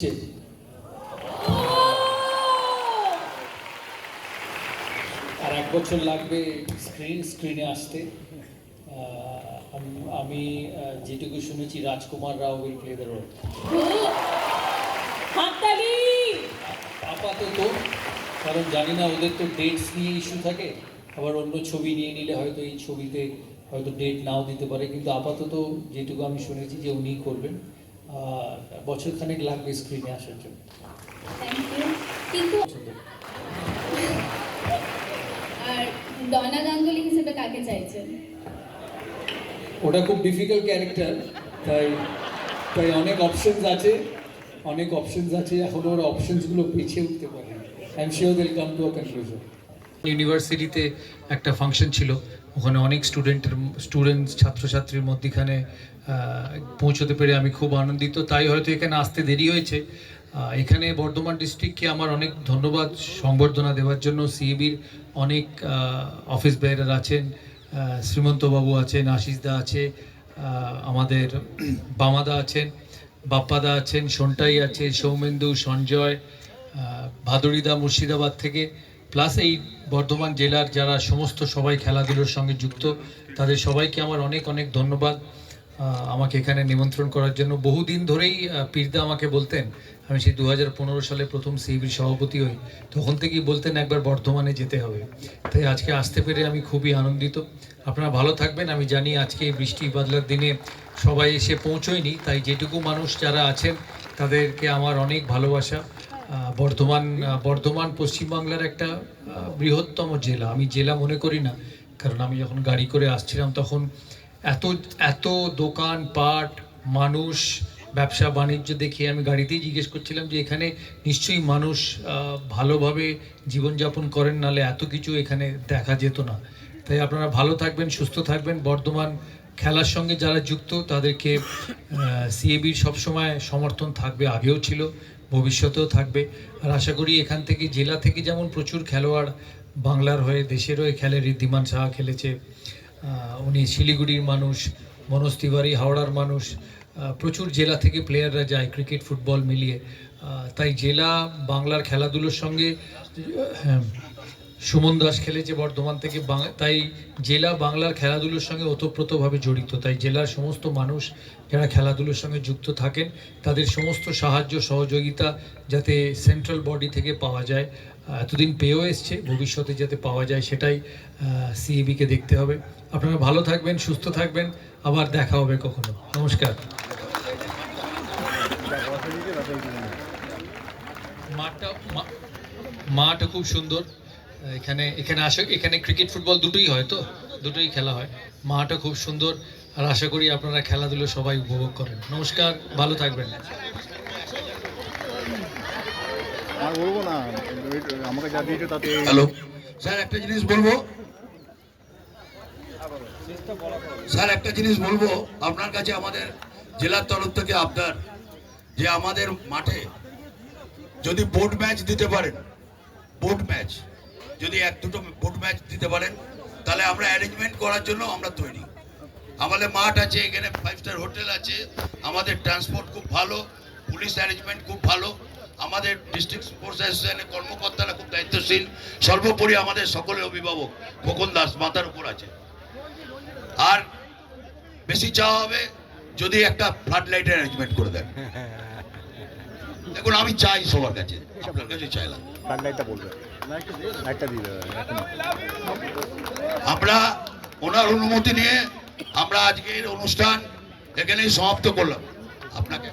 আর 1 বছর লাগবে স্ক্রিনে আসতে। আমি যেটুকু শুনেছি রাজকুমার রাও উইল প্লে দ্য রোল। আপাতত, কারণ জানি না, ওদের তো ডেটস নিয়ে ইস্যু থাকে, আবার অন্য ছবি নিয়ে নিলে হয়তো এই ছবিতে হয়তো ডেট নাও দিতে পারে, কিন্তু আপাতত যেটুকু আমি শুনেছি যে উনিই করবেন। বছরখানেক লাগবে স্ক্রিনে আসার জন্য। কিন্তু আর ডনা গাঙ্গুলি হিসেবে কাকে চাইছেন? ওটা খুব ডিফিকাল্ট ক্যারেক্টার, তাই তাই অনেক অপশনস আছে। এখন ওরা অপশনসগুলো পিছিয়ে উঠতে পারে। I am sure they'll come to a conclusion. ইউনিভার্সিটিতে একটা ফাংশন ছিল, ওখানে অনেক ছাত্রছাত্রীর মধ্যখানে পৌঁছতে পেরে আমি খুব আনন্দিত। তাই হয়তো এখানে আসতে দেরি হয়েছে। এখানে বর্ধমান ডিস্ট্রিক্টকে আমার অনেক ধন্যবাদ সংবর্ধনা দেওয়ার জন্য। সিএবির অনেক অফিস বেয়ারার আছেন, শ্রীমন্তবাবু আছেন, আশিসদা আছে, আমাদের বামাদা আছেন, বাপ্পাদা আছেন, সন্টাই আছে, সৌমেন্দু, সঞ্জয়, ভাদুড়িদা মুর্শিদাবাদ থেকে, প্লাস এই বর্ধমান জেলার যারা সমস্ত সবাই খেলাধুলোর সঙ্গে যুক্ত, তাদের সবাইকে আমার অনেক অনেক ধন্যবাদ আমাকে এখানে নিমন্ত্রণ করার জন্য। বহুদিন ধরেই পীরদা আমাকে বলতেন, আমি সেই 2015 সালে প্রথম সিএবির সভাপতি হই, তখন থেকেই বলতেন একবার বর্ধমানে যেতে হবে। তাই আজকে আসতে পেরে আমি খুবই আনন্দিত। আপনারা ভালো থাকবেন। আমি জানি আজকে বৃষ্টি বাদলার দিনে সবাই এসে পৌঁছয়নি, তাই যেটুকু মানুষ যারা আছেন তাদেরকে আমার অনেক ভালোবাসা। বর্ধমান পশ্চিমবাংলার একটা বৃহত্তম জেলা, আমি জেলা মনে করি না, কারণ আমি যখন গাড়ি করে আসছিলাম তখন এত দোকান পাট, মানুষ, ব্যবসা বাণিজ্য দেখে আমি গাড়িতেই জিজ্ঞেস করছিলাম যে এখানে নিশ্চয়ই মানুষ ভালোভাবে জীবনযাপন করেন, নাহলে এত কিছু এখানে দেখা যেত না। তাই আপনারা ভালো থাকবেন, সুস্থ থাকবেন। বর্ধমান খেলার সঙ্গে যারা যুক্ত তাদেরকে সিএবির সবসময় সমর্থন থাকবে, আগেও ছিল, ভবিষ্যতেও থাকবে। আর আশা করি এখান থেকে, জেলা থেকে যেমন প্রচুর খেলোয়াড় বাংলার হয়ে দেশের হয়ে খেলে, ঋদ্ধিমান সাহা খেলেছে, উনি শিলিগুড়ির মানুষ, মনোজ তিওয়ারি হাওড়ার মানুষ, প্রচুর জেলা থেকে প্লেয়াররা যায় ক্রিকেট ফুটবল মিলিয়ে। তাই জেলা বাংলার খেলাধুলোর সঙ্গে, সুমন দাস খেলেছে বর্ধমান থেকে, তাই জেলা বাংলার খেলাধুলোর সঙ্গে ওতপ্রোতভাবে জড়িত। তাই জেলার সমস্ত মানুষ যারা খেলাধুলোর সঙ্গে যুক্ত থাকেন, তাদের সমস্ত সাহায্য সহযোগিতা যাতে সেন্ট্রাল বডি থেকে পাওয়া যায়, এতদিন পেয়েও এসছে, ভবিষ্যতে যাতে পাওয়া যায়, সেটাই সিএবিকে দেখতে হবে। আপনারা ভালো থাকবেন, সুস্থ থাকবেন, আবার দেখা হবে কখনো। নমস্কার। মাঠটা খুব সুন্দর। এখানে ক্রিকেট ফুটবল দুটোই হয়, তো দুটোই খেলা হয়। মাঠটা খুব সুন্দর, আর আশা করি আপনারা খেলাধুলো সবাই উপভোগ করেন। নমস্কার, ভালো থাকবেন। হ্যালো স্যার, একটা জিনিস বলবো আপনার কাছে, আমাদের জেলার তরফ থেকে আপনার যে আমাদের মাঠে যদি বোর্ড ম্যাচ দিতে পারেন, যদি 1-2টো বোর্ড ম্যাচ দিতে পারেন, তাহলে আমরা অ্যারেঞ্জমেন্ট করার জন্য আমরা তৈরি। আমাদের মাঠ আছে, এখানে 5 স্টার হোটেল আছে, আমাদের ট্রান্সপোর্ট খুব ভালো, পুলিশ অ্যারেঞ্জমেন্ট খুব ভালো, আমাদের ডিস্ট্রিক্ট স্পোর্টস অ্যাসোসিয়েশনের কর্মকর্তারা খুব দায়িত্বশীল, সর্বোপরি আমাদের সকলের অভিভাবক খোকন দাস মাথার উপর আছে। আর বেশি চাওয়া হবে যদি একটা ফ্লাড লাইটের অ্যারেঞ্জমেন্ট করে দেন। এখন আমি চাই সবার কাছে, আপনার কাছে চাইলাম আমরা ওনার অনুমতি নিয়ে আমরা আজকের অনুষ্ঠান এখানেই সমাপ্ত করলাম। আপনাকে